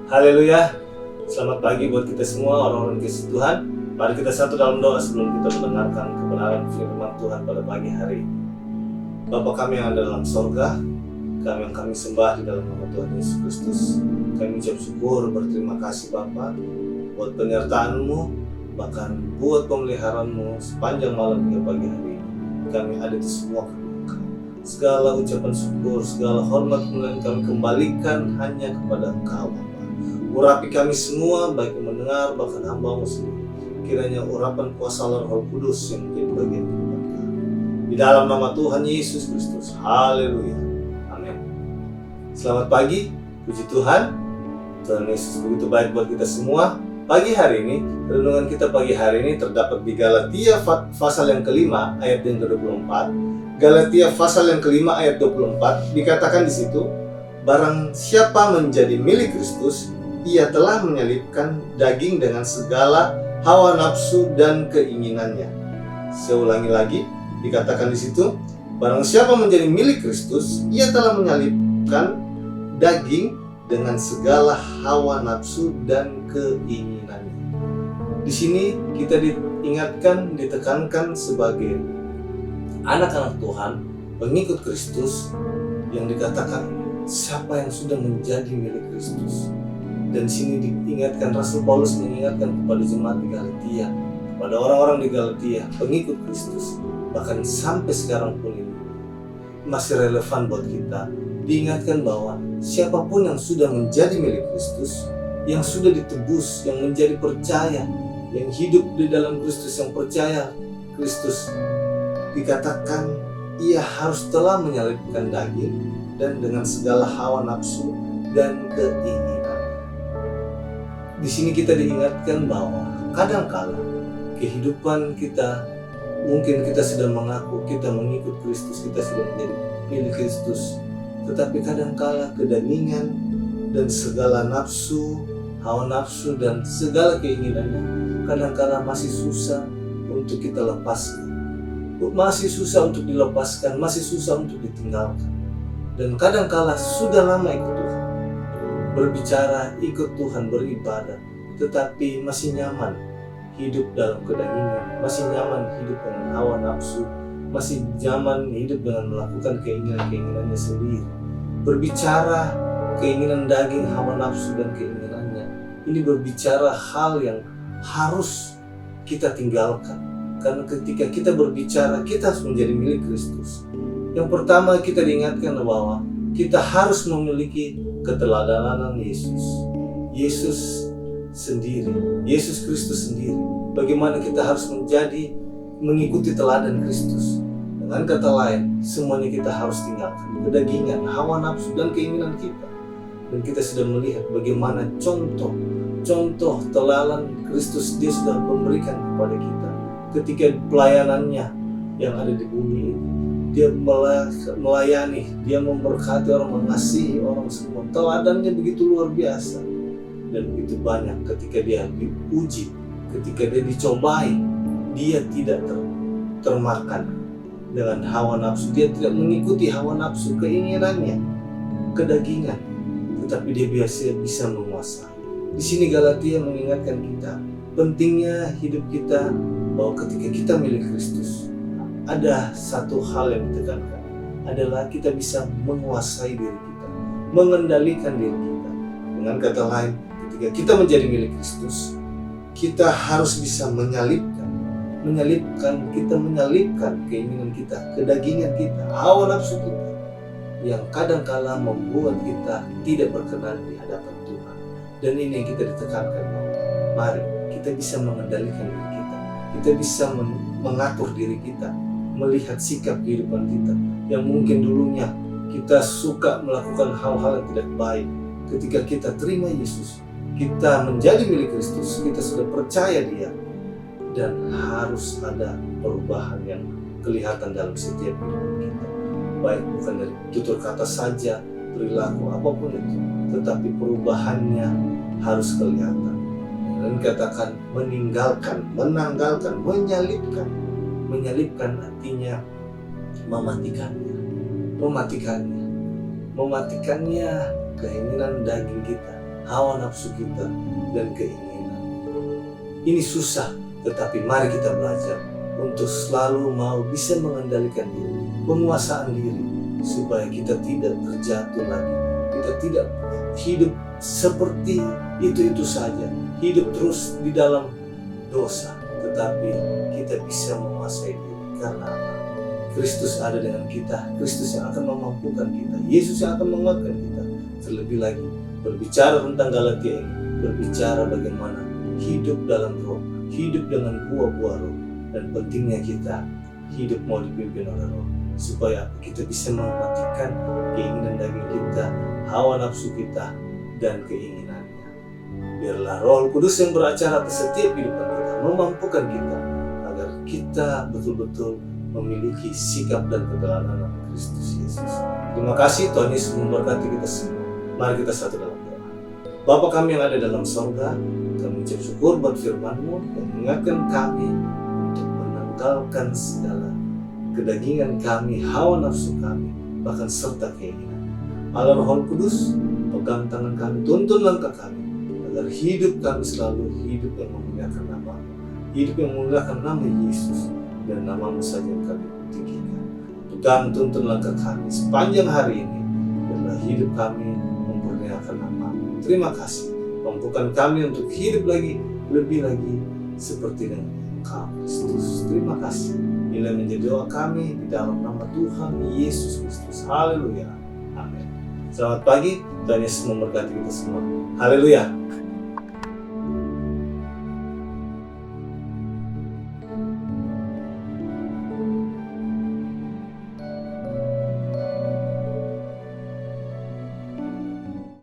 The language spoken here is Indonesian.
Haleluya. Selamat pagi buat kita semua orang-orang Kristus Tuhan. Mari kita satu dalam doa sebelum kita mendengarkan kebenaran firman Tuhan pada pagi hari ini. Bapa kami yang ada dalam sorga, kami sembah di dalam nama Tuhan Yesus Kristus. Kami ucap syukur, berterima kasih Bapa buat penyertaan-Mu, bahkan buat pemeliharaanmu sepanjang malam hingga pagi hari ini. Kami ada di semua karena Engkau. Segala ucapan syukur, segala hormat kemuliaan kami kembalikan hanya kepada Engkau Bapa. Urapi kami semua, baik yang mendengar bahkan hamba-Mu sendiri. Kiranya urapan kuasa Roh Kudus yang menjadi bagian kehidupan kami. Di dalam nama Tuhan Yesus Kristus. Haleluya. Amin. Selamat pagi, puji Tuhan. Tuhan Yesus begitu baik buat kita semua. Pagi hari ini, renungan kita pagi hari ini terdapat di Galatia pasal yang kelima ayat yang ke-24. Galatia pasal yang kelima ayat 24 dikatakan di situ, barang siapa menjadi milik Kristus, ia telah menyalibkan daging dengan segala hawa nafsu dan keinginannya. Saya ulangi lagi, dikatakan di situ, barang siapa menjadi milik Kristus, ia telah menyalibkan daging dengan segala hawa nafsu dan keinginannya. Di sini kita diingatkan, ditekankan sebagai anak-anak Tuhan, pengikut Kristus, yang dikatakan siapa yang sudah menjadi milik Kristus. Dan di sini diingatkan, Rasul Paulus mengingatkan kepada jemaat di Galatia, kepada orang-orang di Galatia, pengikut Kristus, bahkan sampai sekarang pun ini masih relevan buat kita. Diingatkan bahwa siapapun yang sudah menjadi milik Kristus, yang sudah ditebus, yang menjadi percaya, yang hidup di dalam Kristus, yang percaya Kristus, dikatakan ia harus telah menyalibkan daging dan dengan segala hawa nafsu dan keinginan. Di sini kita diingatkan bahwa kadang-kala kehidupan kita, mungkin kita sudah mengaku kita mengikut Kristus, kita sudah menjadi milik Kristus, tetapi kadang-kala kedagingan dan segala nafsu, hawa nafsu dan segala keinginannya kadang-kala masih susah untuk kita lepaskan, masih susah untuk dilepaskan, masih susah untuk ditinggalkan. Dan kadang-kala sudah lama ikut Tuhan, berbicara, ikut Tuhan, beribadah, tetapi masih nyaman hidup dalam kedagingan, masih nyaman hidup dengan hawa nafsu, masih nyaman hidup dengan melakukan keinginan-keinginannya sendiri. Berbicara keinginan daging, hawa nafsu dan keinginannya, ini berbicara hal yang harus kita tinggalkan. Karena ketika kita berbicara, kita harus menjadi milik Kristus. Yang pertama kita diingatkan bahwa kita harus memiliki keteladanan Yesus. Yesus sendiri, Yesus Kristus sendiri. Bagaimana kita harus mengikuti teladan Kristus. Dengan kata lain, semuanya kita harus tinggalkan kedagingan, hawa nafsu dan keinginan kita. Dan kita sudah melihat bagaimana contoh teladan Kristus dia sudah memberikan kepada kita. Ketika pelayanannya yang ada di bumi ini, dia melayani, dia memberkati orang, mengasihi orang semua. Teladannya begitu luar biasa dan begitu banyak. Ketika dia diuji, ketika dia dicobai, dia tidak termakan dengan hawa nafsu. Dia tidak mengikuti hawa nafsu, keinginannya, kedagingan, tetapi dia biasa bisa menguasai. Di sini Galatia mengingatkan kita pentingnya hidup kita, bahwa ketika kita milik Kristus, ada satu hal yang ditekankan, adalah kita bisa menguasai diri kita, mengendalikan diri kita. Dengan kata lain, ketika kita menjadi milik Kristus, kita harus bisa menyalibkan keinginan kita, kedagingan kita, hawa nafsu kita, yang kadang-kala membuat kita tidak berkenan di hadapan Tuhan. Dan ini yang kita ditekankan, mari kita bisa mengendalikan diri kita bisa mengatur diri kita, melihat sikap kehidupan kita yang mungkin dulunya kita suka melakukan hal-hal yang tidak baik. Ketika kita terima Yesus, kita menjadi milik Kristus, kita sudah percaya Dia, dan harus ada perubahan yang kelihatan dalam setiap hidup kita. Baik bukan dari tutur kata saja, perilaku apapun itu, tetapi perubahannya harus kelihatan. Dan katakan meninggalkan, menanggalkan, menyalibkan. Menyalibkan artinya mematikannya keinginan daging kita, hawa nafsu kita, dan keinginan. Ini susah, tetapi mari kita belajar untuk selalu mau bisa mengendalikan diri, penguasaan diri, supaya kita tidak terjatuh lagi. Kita tidak hidup seperti itu saja, hidup terus di dalam dosa, tetapi kita bisa menguasai diri. Karena apa? Kristus ada dengan kita, Kristus yang akan memampukan kita, Yesus yang akan menguatkan kita. Terlebih lagi, berbicara tentang Galatia ini, berbicara bagaimana hidup dalam roh, hidup dengan buah-buah roh, dan pentingnya kita hidup mau dipimpin oleh roh, supaya kita bisa mematikan keinginan daging kita, hawa nafsu kita, dan keinginannya. Biarlah Roh Kudus yang beracara atas setiap kehidupan kita, memampukan kita, agar kita betul-betul memiliki sikap dan keteladan dalam Kristus Yesus. Terima kasih, Tuhan Yesus memberkati kita semua. Mari kita satu dalam doa. Bapa kami yang ada dalam sorga, kami ucap syukur buat firman-Mu yang mengingatkan kami untuk menanggalkan segala kedagingan kami, hawa nafsu kami, bahkan serta keinginan. Allah Roh Kudus, pegang tangan kami, tuntun langkah kami, agar hidup kami selalu hidup yang memuliakan nama-Mu, hidup yang memuliakan nama Yesus, dan nama-Mu saja yang kami tinggikan. Pegang tuntun langkah kami sepanjang hari ini, biarlah hidup kami memperlihatkan nama-Mu. Terima kasih, mampukan kami untuk hidup lagi, lebih lagi seperti dengan Engkau Kristus. Terima kasih. Inilah menjadi doa kami di dalam nama Tuhan Yesus Kristus. Haleluya. Amin. Selamat pagi, Tuhan Yesus memberkati kita semua. Haleluya.